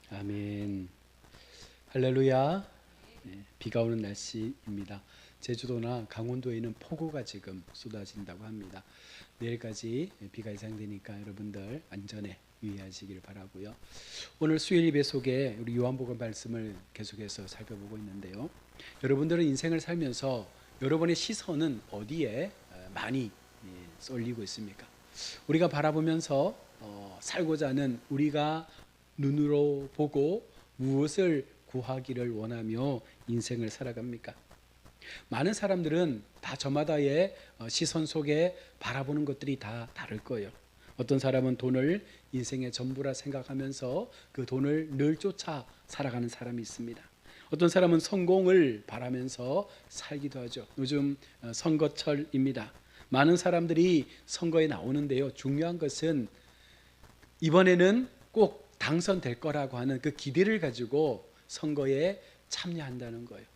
아멘. 할렐루야. 네, 비가 오는 날씨입니다. 제주도나 강원도에는 폭우가 지금 쏟아진다고 합니다. 내일까지 비가 예상되니까 여러분들 안전에 유의하시길 바라고요. 오늘 수요일 예배 속에 우리 요한복음 말씀을 계속해서 살펴보고 있는데요. 여러분들은 인생을 살면서 여러분의 시선은 어디에 많이 쏠리고 있습니까? 우리가 바라보면서 살고자 하는 우리가 눈으로 보고 무엇을 구하기를 원하며 인생을 살아갑니까? 많은 사람들은 다 저마다의 시선 속에 바라보는 것들이 다 다를 거예요. 어떤 사람은 돈을 인생의 전부라 생각하면서 그 돈을 늘 쫓아 살아가는 사람이 있습니다. 어떤 사람은 성공을 바라면서 살기도 하죠. 요즘 선거철입니다. 많은 사람들이 선거에 나오는데요. 중요한 것은 이번에는 꼭 당선될 거라고 하는 그 기대를 가지고 선거에 참여한다는 거예요.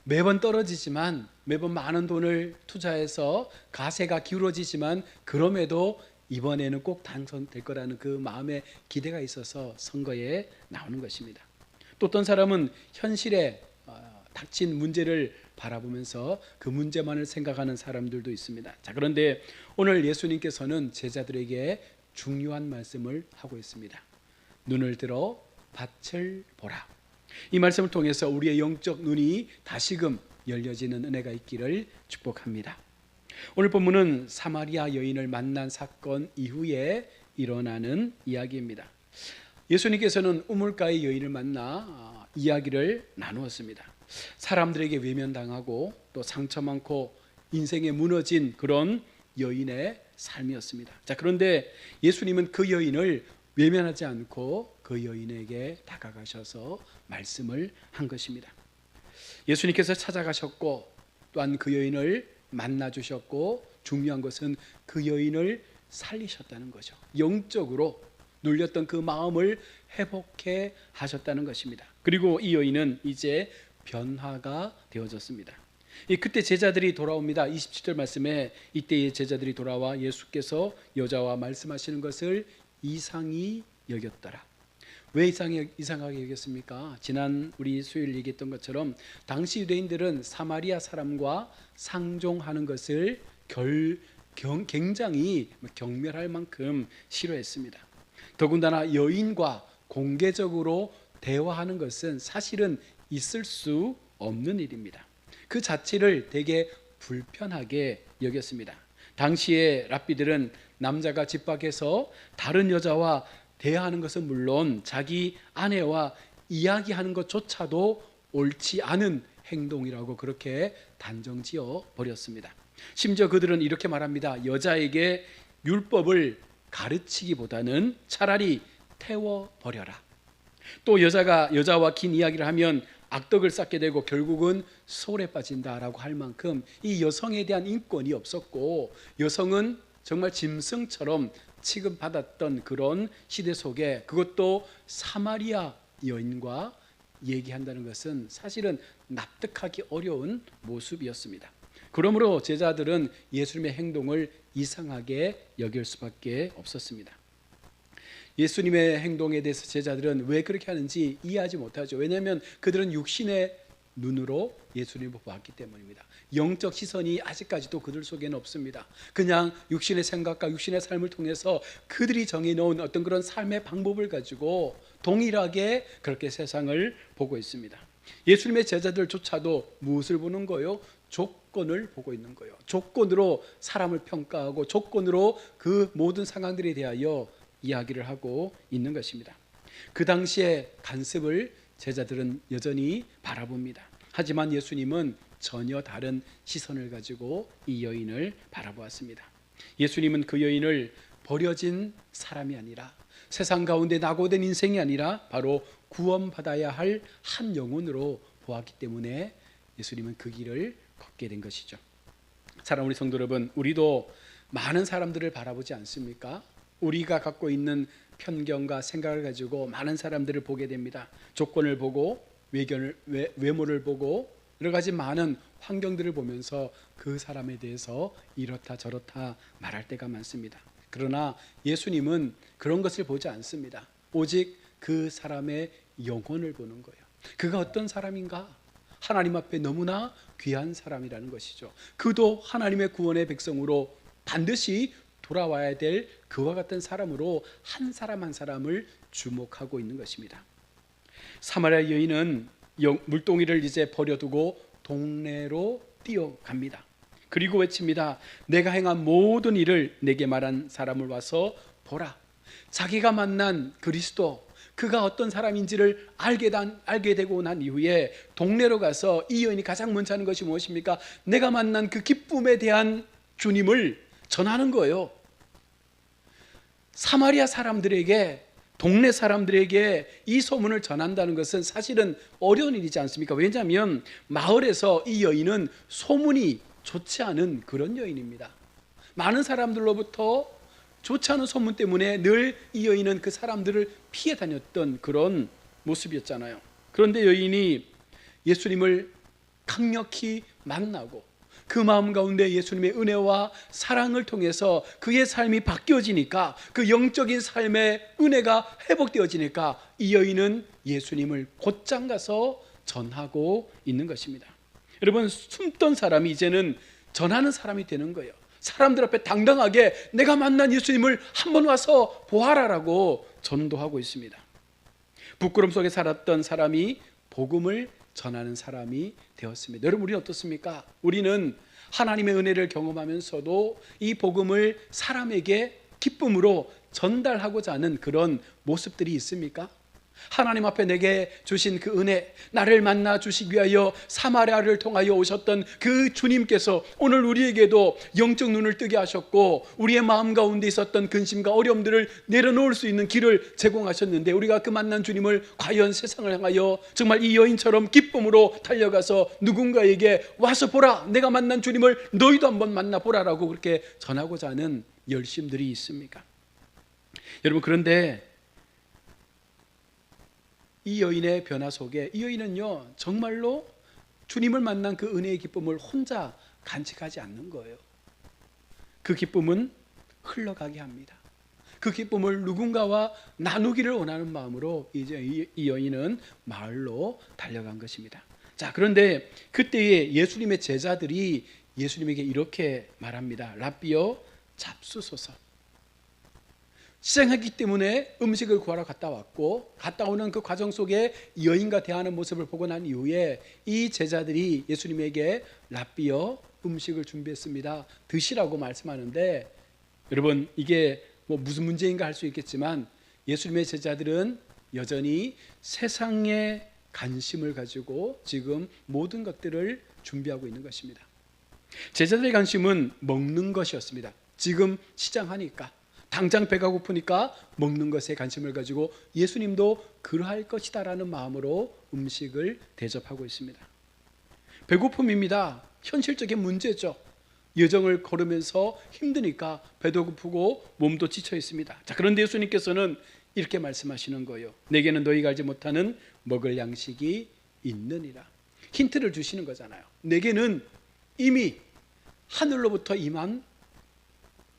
매번 떨어지지만 매번 많은 돈을 투자해서 가세가 기울어지지만 그럼에도 이번에는 꼭 당선될 거라는 그 마음의 기대가 있어서 선거에 나오는 것입니다. 또 어떤 사람은 현실에 닥친 문제를 바라보면서 그 문제만을 생각하는 사람들도 있습니다. 자, 그런데 오늘 예수님께서는 제자들에게 중요한 말씀을 하고 있습니다. 눈을 들어 밭을 보라. 이 말씀을 통해서 우리의 영적 눈이 다시금 열려지는 은혜가 있기를 축복합니다. 오늘 본문은 사마리아 여인을 만난 사건 이후에 일어나는 이야기입니다. 예수님께서는 우물가의 여인을 만나 이야기를 나누었습니다. 사람들에게 외면당하고 또 상처 많고 인생에 무너진 그런 여인의 삶이었습니다. 자, 그런데 예수님은 그 여인을 외면하지 않고 그 여인에게 다가가셔서 말씀을 한 것입니다. 예수님께서 찾아가셨고 또한 그 여인을 만나 주셨고 중요한 것은 그 여인을 살리셨다는 거죠. 영적으로 눌렸던 그 마음을 회복해 하셨다는 것입니다. 그리고 이 여인은 이제 변화가 되어졌습니다. 그때 제자들이 돌아옵니다. 27절 말씀에 이때의 제자들이 돌아와 예수께서 여자와 말씀하시는 것을 이상히 여겼더라. 왜 이상하게 여겼습니까? 지난 우리 수요일 얘기했던 것처럼 당시 유대인들은 사마리아 사람과 상종하는 것을 굉장히 경멸할 만큼 싫어했습니다. 더군다나 여인과 공개적으로 대화하는 것은 사실은 있을 수 없는 일입니다. 그 자체를 되게 불편하게 여겼습니다. 당시의 랍비들은 남자가 집 밖에서 다른 여자와 대화하는 것은 물론 자기 아내와 이야기하는 것조차도 옳지 않은 행동이라고 그렇게 단정지어 버렸습니다. 심지어 그들은 이렇게 말합니다. 여자에게 율법을 가르치기보다는 차라리 태워버려라. 또 여자와 긴 이야기를 하면 악덕을 쌓게 되고 결국은 소홀에 빠진다라고 할 만큼 이 여성에 대한 인권이 없었고 여성은 정말 짐승처럼 취급받았던 그런 시대 속에 그것도 사마리아 여인과 얘기한다는 것은 사실은 납득하기 어려운 모습이었습니다. 그러므로 제자들은 예수님의 행동을 이상하게 여길 수밖에 없었습니다. 예수님의 행동에 대해서 제자들은 왜 그렇게 하는지 이해하지 못하죠. 왜냐하면 그들은 육신의 눈으로 예수님을 보았기 때문입니다. 영적 시선이 아직까지도 그들 속에는 없습니다. 그냥 육신의 생각과 육신의 삶을 통해서 그들이 정해놓은 어떤 그런 삶의 방법을 가지고 동일하게 그렇게 세상을 보고 있습니다. 예수님의 제자들조차도 무엇을 보는 거예요? 조건을 보고 있는 거예요. 조건으로 사람을 평가하고 조건으로 그 모든 상황들에 대하여 이야기를 하고 있는 것입니다. 그 당시의 관습을 제자들은 여전히 바라봅니다. 하지만 예수님은 전혀 다른 시선을 가지고 이 여인을 바라보았습니다. 예수님은 그 여인을 버려진 사람이 아니라 세상 가운데 낙오된 인생이 아니라 바로 구원받아야 할 한 영혼으로 보았기 때문에 예수님은 그 길을 걷게 된 것이죠. 사랑하는 우리 성도 여러분, 우리도 많은 사람들을 바라보지 않습니까? 우리가 갖고 있는 편견과 생각을 가지고 많은 사람들을 보게 됩니다. 조건을 보고 외모를 보고 여러 가지 많은 환경들을 보면서 그 사람에 대해서 이렇다 저렇다 말할 때가 많습니다. 그러나 예수님은 그런 것을 보지 않습니다. 오직 그 사람의 영혼을 보는 거예요. 그가 어떤 사람인가? 하나님 앞에 너무나 귀한 사람이라는 것이죠. 그도 하나님의 구원의 백성으로 반드시 돌아와야 될 그와 같은 사람으로 한 사람 한 사람을 주목하고 있는 것입니다. 사마리아 여인은 물동이를 이제 버려두고 동네로 뛰어갑니다. 그리고 외칩니다. 내가 행한 모든 일을 내게 말한 사람을 와서 보라. 자기가 만난 그리스도, 그가 어떤 사람인지를 알게 되고 난 이후에 동네로 가서 이 여인이 가장 먼저 하는 것이 무엇입니까? 내가 만난 그 기쁨에 대한 주님을 전하는 거예요. 사마리아 사람들에게, 동네 사람들에게 이 소문을 전한다는 것은 사실은 어려운 일이지 않습니까? 왜냐하면 마을에서 이 여인은 소문이 좋지 않은 그런 여인입니다. 많은 사람들로부터 좋지 않은 소문 때문에 늘 이 여인은 그 사람들을 피해 다녔던 그런 모습이었잖아요. 그런데 여인이 예수님을 강력히 만나고 그 마음 가운데 예수님의 은혜와 사랑을 통해서 그의 삶이 바뀌어지니까, 그 영적인 삶의 은혜가 회복되어지니까 이 여인은 예수님을 곧장 가서 전하고 있는 것입니다. 여러분, 숨던 사람이 이제는 전하는 사람이 되는 거예요. 사람들 앞에 당당하게 내가 만난 예수님을 한번 와서 보아라라고 전도하고 있습니다. 부끄럼 속에 살았던 사람이 복음을 전하는 사람이 되었습니다. 여러분, 우리는 어떻습니까? 우리는 하나님의 은혜를 경험하면서도 이 복음을 사람에게 기쁨으로 전달하고자 하는 그런 모습들이 있습니까? 하나님 앞에 내게 주신 그 은혜, 나를 만나 주시기 위하여 사마리아를 통하여 오셨던 그 주님께서 오늘 우리에게도 영적 눈을 뜨게 하셨고, 우리의 마음 가운데 있었던 근심과 어려움들을 내려놓을 수 있는 길을 제공하셨는데, 우리가 그 만난 주님을 과연 세상을 향하여 정말 이 여인처럼 기쁨으로 달려가서 누군가에게 와서 보라, 내가 만난 주님을 너희도 한번 만나보라라고 그렇게 전하고자 하는 열심들이 있습니까? 여러분, 그런데 이 여인의 변화 속에, 이 여인은요 정말로 주님을 만난 그 은혜의 기쁨을 혼자 간직하지 않는 거예요. 그 기쁨은 흘러가게 합니다. 그 기쁨을 누군가와 나누기를 원하는 마음으로 이제 이 여인은 마을로 달려간 것입니다. 자, 그런데 그때에 예수님의 제자들이 예수님에게 이렇게 말합니다. 랍비여, 잡수소서. 시장하기 때문에 음식을 구하러 갔다 왔고, 갔다 오는 그 과정 속에 여인과 대하는 모습을 보고 난 이후에 이 제자들이 예수님에게 랍비여, 음식을 준비했습니다, 드시라고 말씀하는데, 여러분, 이게 뭐 무슨 문제인가 할 수 있겠지만 예수님의 제자들은 여전히 세상의 관심을 가지고 지금 모든 것들을 준비하고 있는 것입니다. 제자들의 관심은 먹는 것이었습니다. 지금 시장하니까, 당장 배가 고프니까 먹는 것에 관심을 가지고 예수님도 그러할 것이다라는 마음으로 음식을 대접하고 있습니다. 배고픔입니다. 현실적인 문제죠. 여정을 걸으면서 힘드니까 배도 고프고 몸도 지쳐 있습니다. 자, 그런데 예수님께서는 이렇게 말씀하시는 거예요. 내게는 너희가 알지 못하는 먹을 양식이 있느니라. 힌트를 주시는 거잖아요. 내게는 이미 하늘로부터 임한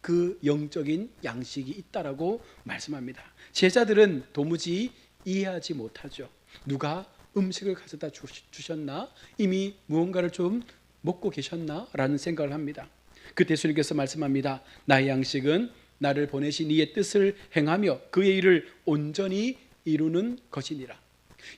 그 영적인 양식이 있다라고 말씀합니다. 제자들은 도무지 이해하지 못하죠. 누가 음식을 가져다 주셨나? 이미 무언가를 좀 먹고 계셨나? 라는 생각을 합니다. 그때 예수님께서 말씀합니다. 나의 양식은 나를 보내신 이의 뜻을 행하며 그의 일을 온전히 이루는 것이니라.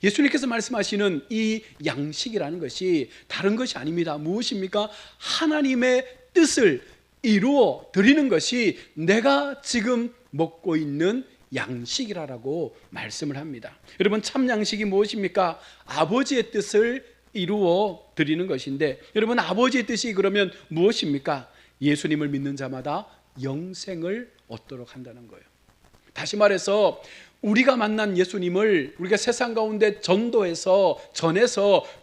예수님께서 말씀하시는 이 양식이라는 것이 다른 것이 아닙니다. 무엇입니까? 하나님의 뜻을 이루어 드리는 것이 내가 지금 먹고 있는 양식이라고 말씀을 합니다. 여러분, 참 양식이 무엇입니까? 아버지의 뜻을 이루어 드리는 것인데, 여러분, 아버지의 뜻이 그러면 무엇입니까? 예수님을 믿는 자마다 영생을 얻도록 한다는 거예요. 다시 말해서 우리가 만난 예수님을 우리가 세상 가운데 전해서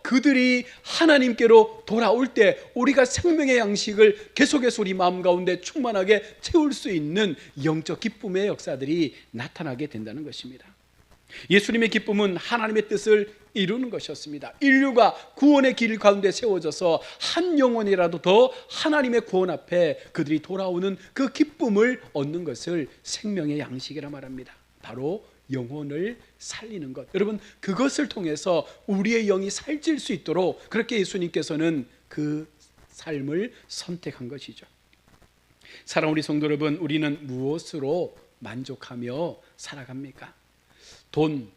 그들이 하나님께로 돌아올 때 우리가 생명의 양식을 계속해서 우리 마음 가운데 충만하게 채울 수 있는 영적 기쁨의 역사들이 나타나게 된다는 것입니다. 예수님의 기쁨은 하나님의 뜻을 이루는 것이었습니다. 인류가 구원의 길 가운데 세워져서 한 영혼이라도 더 하나님의 구원 앞에 그들이 돌아오는 그 기쁨을 얻는 것을 생명의 양식이라 말합니다. 바로 영혼을 살리는 것. 여러분, 그것을 통해서 우리의 영이 살질 수 있도록 그렇게 예수님께서는 그 삶을 선택한 것이죠. 사랑하는 우리 성도 여러분, 우리는 무엇으로 만족하며 살아갑니까? 돈,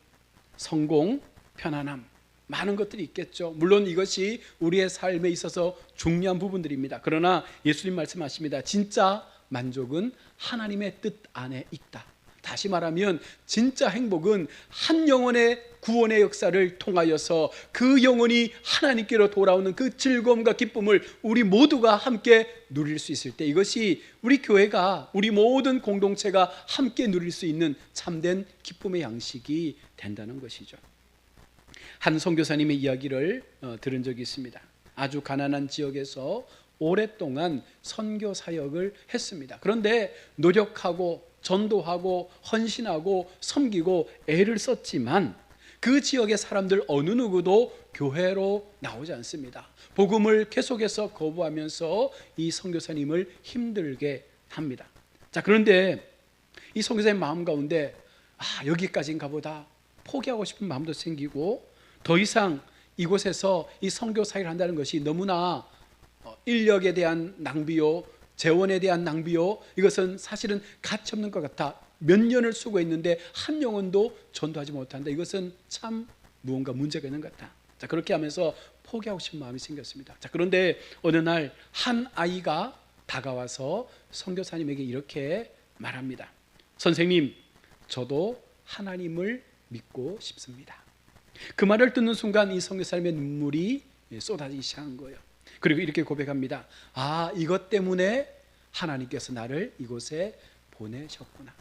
성공, 편안함, 많은 것들이 있겠죠. 물론 이것이 우리의 삶에 있어서 중요한 부분들입니다. 그러나 예수님 말씀하십니다. 진짜 만족은 하나님의 뜻 안에 있다. 다시 말하면 진짜 행복은 한 영혼의 구원의 역사를 통하여서 그 영혼이 하나님께로 돌아오는 그 즐거움과 기쁨을 우리 모두가 함께 누릴 수 있을 때, 이것이 우리 교회가, 우리 모든 공동체가 함께 누릴 수 있는 참된 기쁨의 양식이 된다는 것이죠. 한 선교사님의 이야기를 들은 적이 있습니다. 아주 가난한 지역에서 오랫동안 선교 사역을 했습니다. 그런데 노력하고 전도하고 헌신하고 섬기고 애를 썼지만 그 지역의 사람들 어느 누구도 교회로 나오지 않습니다. 복음을 계속해서 거부하면서 이 선교사님을 힘들게 합니다. 자, 그런데 이 선교사님 마음 가운데 여기까지인가 보다 포기하고 싶은 마음도 생기고, 더 이상 이곳에서 이 선교 사역을 한다는 것이 너무나 인력에 대한 낭비요, 재원에 대한 낭비요, 이것은 사실은 가치 없는 것 같아. 몇 년을 쓰고 있는데 한 영혼도 전도하지 못한다. 이것은 참 무언가 문제가 있는 것 같다. 자, 그렇게 하면서 포기하고 싶은 마음이 생겼습니다. 자, 그런데 어느 날 한 아이가 다가와서 선교사님에게 이렇게 말합니다. 선생님, 저도 하나님을 믿고 싶습니다. 그 말을 듣는 순간 이 선교사님의 눈물이 쏟아지기 시작한 거예요. 그리고 이렇게 고백합니다. 이것 때문에 하나님께서 나를 이곳에 보내셨구나.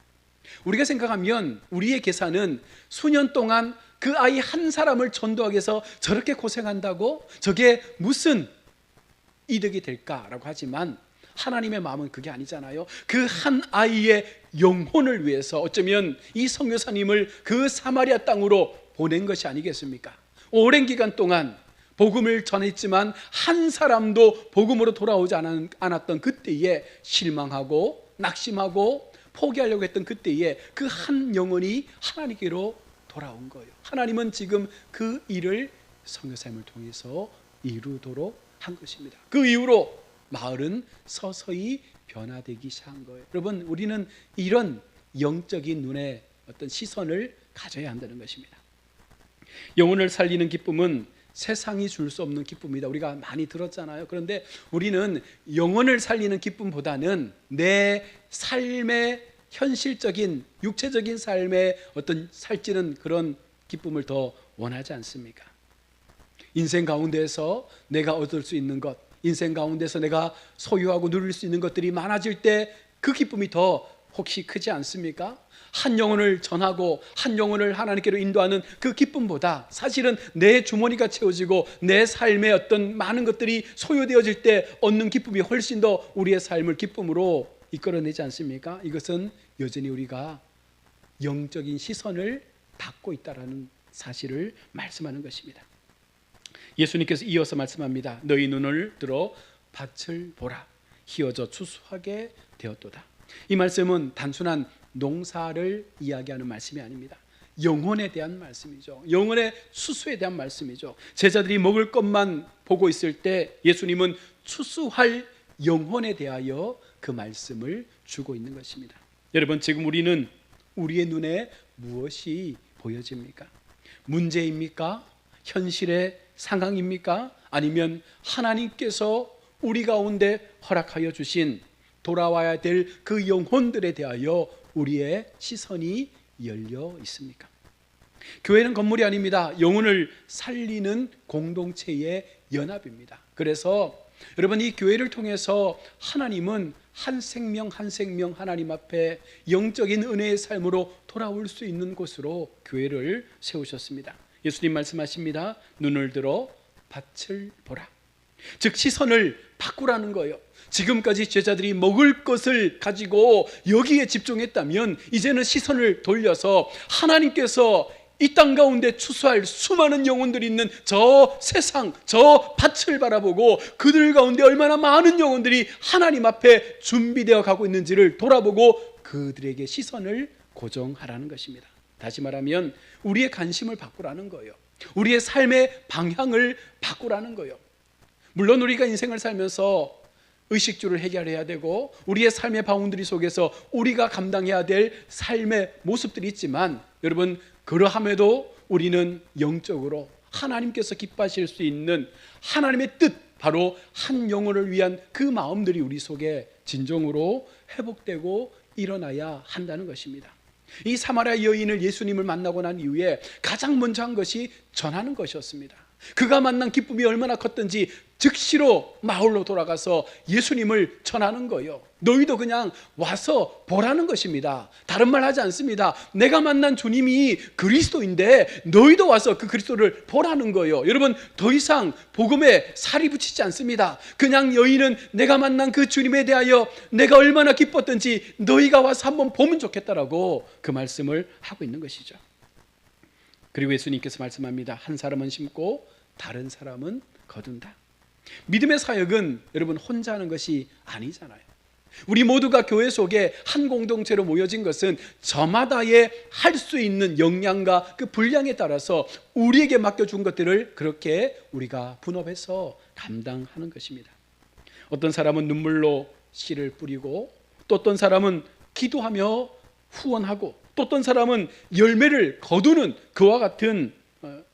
우리가 생각하면 우리의 계산은 수년 동안 그 아이 한 사람을 전도하기 위해서 저렇게 고생한다고 저게 무슨 이득이 될까라고 하지만, 하나님의 마음은 그게 아니잖아요. 그 한 아이의 영혼을 위해서 어쩌면 이 선교사님을 그 사마리아 땅으로 보낸 것이 아니겠습니까? 오랜 기간 동안 복음을 전했지만 한 사람도 복음으로 돌아오지 않았던 그때에 실망하고 낙심하고 포기하려고 했던 그때에 그 한 영혼이 하나님께로 돌아온 거예요. 하나님은 지금 그 일을 선교사님을 통해서 이루도록 한 것입니다. 그 이후로 마을은 서서히 변화되기 시작한 거예요. 여러분, 우리는 이런 영적인 눈의 어떤 시선을 가져야 한다는 것입니다. 영혼을 살리는 기쁨은 세상이 줄 수 없는 기쁨이다. 우리가 많이 들었잖아요. 그런데 우리는 영혼을 살리는 기쁨보다는 내 삶의 현실적인 육체적인 삶의 어떤 살찌는 그런 기쁨을 더 원하지 않습니까? 인생 가운데서 내가 얻을 수 있는 것, 인생 가운데서 내가 소유하고 누릴 수 있는 것들이 많아질 때 그 기쁨이 더 혹시 크지 않습니까? 한 영혼을 전하고 한 영혼을 하나님께로 인도하는 그 기쁨보다 사실은 내 주머니가 채워지고 내 삶의 어떤 많은 것들이 소유되어질 때 얻는 기쁨이 훨씬 더 우리의 삶을 기쁨으로 이끌어내지 않습니까? 이것은 여전히 우리가 영적인 시선을 받고 있다는 사실을 말씀하는 것입니다. 예수님께서 이어서 말씀합니다. 너희 눈을 들어 밭을 보라. 희어져 추수하게 되었도다. 이 말씀은 단순한 농사를 이야기하는 말씀이 아닙니다. 영혼에 대한 말씀이죠. 영혼의 추수에 대한 말씀이죠. 제자들이 먹을 것만 보고 있을 때 예수님은 추수할 영혼에 대하여 그 말씀을 주고 있는 것입니다. 여러분, 지금 우리는 우리의 눈에 무엇이 보여집니까? 문제입니까? 현실의 상황입니까? 아니면 하나님께서 우리 가운데 허락하여 주신 돌아와야 될 그 영혼들에 대하여 우리의 시선이 열려 있습니까? 교회는 건물이 아닙니다. 영혼을 살리는 공동체의 연합입니다. 그래서 여러분, 이 교회를 통해서 하나님은 한 생명 한 생명 하나님 앞에 영적인 은혜의 삶으로 돌아올 수 있는 곳으로 교회를 세우셨습니다. 예수님 말씀하십니다. 눈을 들어 밭을 보라. 즉 시선을 바꾸라는 거예요. 지금까지 제자들이 먹을 것을 가지고 여기에 집중했다면 이제는 시선을 돌려서 하나님께서 이 땅 가운데 추수할 수많은 영혼들이 있는 저 세상, 저 밭을 바라보고 그들 가운데 얼마나 많은 영혼들이 하나님 앞에 준비되어 가고 있는지를 돌아보고 그들에게 시선을 고정하라는 것입니다. 다시 말하면 우리의 관심을 바꾸라는 거예요. 우리의 삶의 방향을 바꾸라는 거예요. 물론 우리가 인생을 살면서 의식주를 해결해야 되고 우리의 삶의 바운드리 속에서 우리가 감당해야 될 삶의 모습들이 있지만, 여러분, 그러함에도 우리는 영적으로 하나님께서 기뻐하실 수 있는 하나님의 뜻, 바로 한 영혼을 위한 그 마음들이 우리 속에 진정으로 회복되고 일어나야 한다는 것입니다. 이 사마리아 여인을 예수님을 만나고 난 이후에 가장 먼저 한 것이 전하는 것이었습니다. 그가 만난 기쁨이 얼마나 컸던지 즉시로 마을로 돌아가서 예수님을 전하는 거예요. 너희도 그냥 와서 보라는 것입니다. 다른 말 하지 않습니다. 내가 만난 주님이 그리스도인데 너희도 와서 그 그리스도를 보라는 거예요. 여러분, 더 이상 복음에 살이 붙이지 않습니다. 그냥 여인은 내가 만난 그 주님에 대하여 내가 얼마나 기뻤던지 너희가 와서 한번 보면 좋겠다라고 그 말씀을 하고 있는 것이죠. 그리고 예수님께서 말씀합니다. 한 사람은 심고 다른 사람은 거둔다. 믿음의 사역은 여러분 혼자 하는 것이 아니잖아요. 우리 모두가 교회 속에 한 공동체로 모여진 것은 저마다의 할 수 있는 역량과 그 분량에 따라서 우리에게 맡겨준 것들을 그렇게 우리가 분업해서 감당하는 것입니다. 어떤 사람은 눈물로 씨를 뿌리고, 또 어떤 사람은 기도하며 후원하고, 또 어떤 사람은 열매를 거두는 그와 같은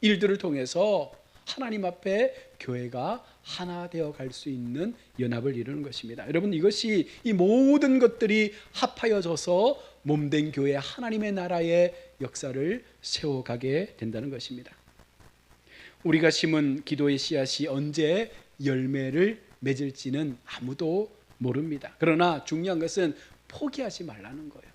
일들을 통해서 하나님 앞에 교회가 하나 되어 갈 수 있는 연합을 이루는 것입니다. 여러분, 이것이 이 모든 것들이 합하여져서 몸된 교회, 하나님의 나라의 역사를 세워가게 된다는 것입니다. 우리가 심은 기도의 씨앗이 언제 열매를 맺을지는 아무도 모릅니다. 그러나 중요한 것은 포기하지 말라는 거예요.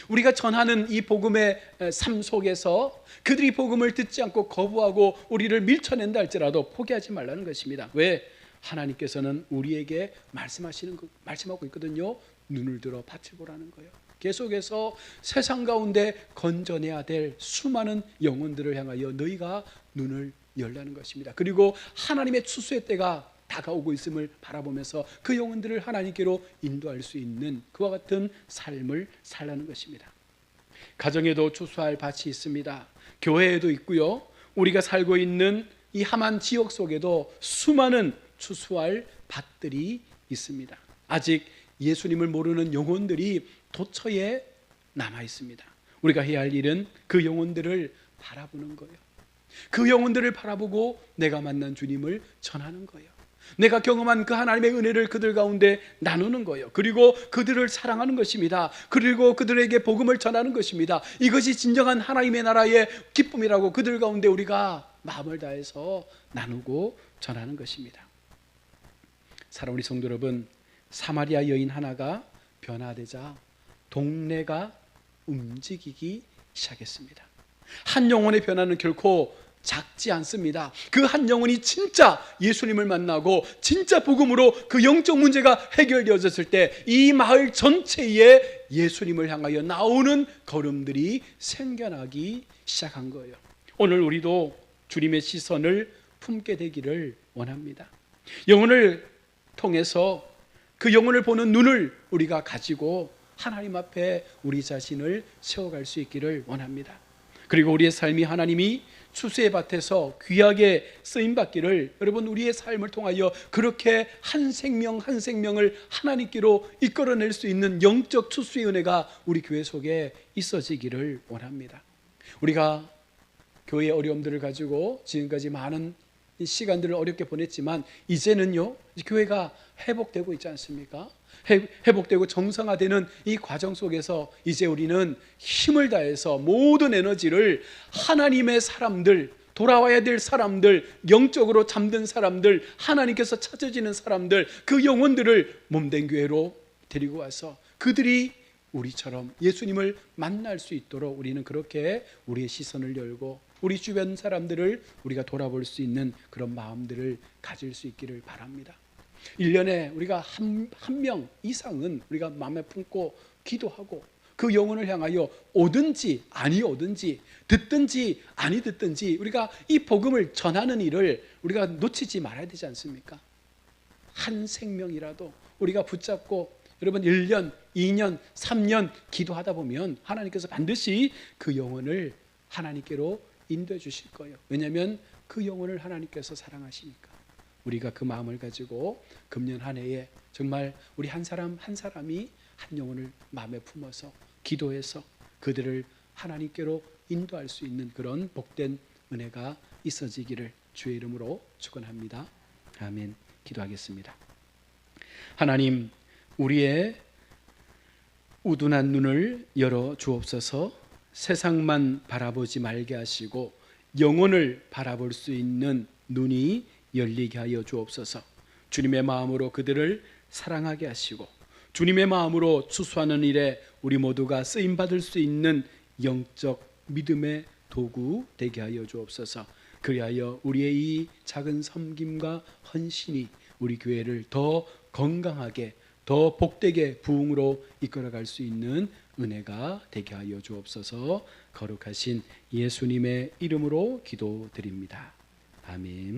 우리가 전하는 이 복음의 삶 속에서 그들이 복음을 듣지 않고 거부하고 우리를 밀쳐낸다 할지라도 포기하지 말라는 것입니다. 왜? 하나님께서는 우리에게 말씀하고 있거든요. 눈을 들어 밭을 보라는 거예요. 계속해서 세상 가운데 건져내야 될 수많은 영혼들을 향하여 너희가 눈을 열라는 것입니다. 그리고 하나님의 추수의 때가 다가오고 있음을 바라보면서 그 영혼들을 하나님께로 인도할 수 있는 그와 같은 삶을 살라는 것입니다. 가정에도 추수할 밭이 있습니다. 교회에도 있고요. 우리가 살고 있는 이 함안 지역 속에도 수많은 추수할 밭들이 있습니다. 아직 예수님을 모르는 영혼들이 도처에 남아 있습니다. 우리가 해야 할 일은 그 영혼들을 바라보는 거예요. 그 영혼들을 바라보고 내가 만난 주님을 전하는 거예요. 내가 경험한 그 하나님의 은혜를 그들 가운데 나누는 거예요. 그리고 그들을 사랑하는 것입니다. 그리고 그들에게 복음을 전하는 것입니다. 이것이 진정한 하나님의 나라의 기쁨이라고 그들 가운데 우리가 마음을 다해서 나누고 전하는 것입니다. 사랑하는 우리 성도 여러분, 사마리아 여인 하나가 변화되자 동네가 움직이기 시작했습니다. 한 영혼의 변화는 결코 작지 않습니다. 그 한 영혼이 진짜 예수님을 만나고 진짜 복음으로 그 영적 문제가 해결되어졌을 때 이 마을 전체에 예수님을 향하여 나오는 걸음들이 생겨나기 시작한 거예요. 오늘 우리도 주님의 시선을 품게 되기를 원합니다. 영혼을 통해서 그 영혼을 보는 눈을 우리가 가지고 하나님 앞에 우리 자신을 세워갈 수 있기를 원합니다. 그리고 우리의 삶이 하나님이 추수의 밭에서 귀하게 쓰임받기를, 여러분, 우리의 삶을 통하여 그렇게 한 생명 한 생명을 하나님께로 이끌어낼 수 있는 영적 추수의 은혜가 우리 교회 속에 있어지기를 원합니다. 우리가 교회의 어려움들을 가지고 지금까지 많은 시간들을 어렵게 보냈지만 이제는요, 교회가 회복되고 있지 않습니까? 회복되고 정상화되는 이 과정 속에서 이제 우리는 힘을 다해서 모든 에너지를 하나님의 사람들, 돌아와야 될 사람들, 영적으로 잠든 사람들, 하나님께서 찾아지는 사람들, 그 영혼들을 몸된 교회로 데리고 와서 그들이 우리처럼 예수님을 만날 수 있도록 우리는 그렇게 우리의 시선을 열고 우리 주변 사람들을 우리가 돌아볼 수 있는 그런 마음들을 가질 수 있기를 바랍니다. 1년에 우리가 한 명 이상은 우리가 마음에 품고 기도하고 그 영혼을 향하여 오든지 아니 오든지 듣든지 아니 듣든지 우리가 이 복음을 전하는 일을 우리가 놓치지 말아야 되지 않습니까? 한 생명이라도 우리가 붙잡고, 여러분, 1년, 2년, 3년 기도하다 보면 하나님께서 반드시 그 영혼을 하나님께로 인도해 주실 거예요. 왜냐하면 그 영혼을 하나님께서 사랑하시니까. 우리가 그 마음을 가지고 금년 한 해에 정말 우리 한 사람 한 사람이 한 영혼을 마음에 품어서 기도해서 그들을 하나님께로 인도할 수 있는 그런 복된 은혜가 있어지기를 주의 이름으로 축원합니다. 아멘. 기도하겠습니다. 하나님, 우리의 우둔한 눈을 열어 주옵소서. 세상만 바라보지 말게 하시고 영혼을 바라볼 수 있는 눈이 열리게 하여 주옵소서. 주님의 마음으로 그들을 사랑하게 하시고 주님의 마음으로 추수하는 일에 우리 모두가 쓰임 받을 수 있는 영적 믿음의 도구 되게 하여 주옵소서. 그리하여 우리의 이 작은 섬김과 헌신이 우리 교회를 더 건강하게 더 복되게 부흥으로 이끌어갈 수 있는 은혜가 되게 하여 주옵소서. 거룩하신 예수님의 이름으로 기도드립니다. 아멘.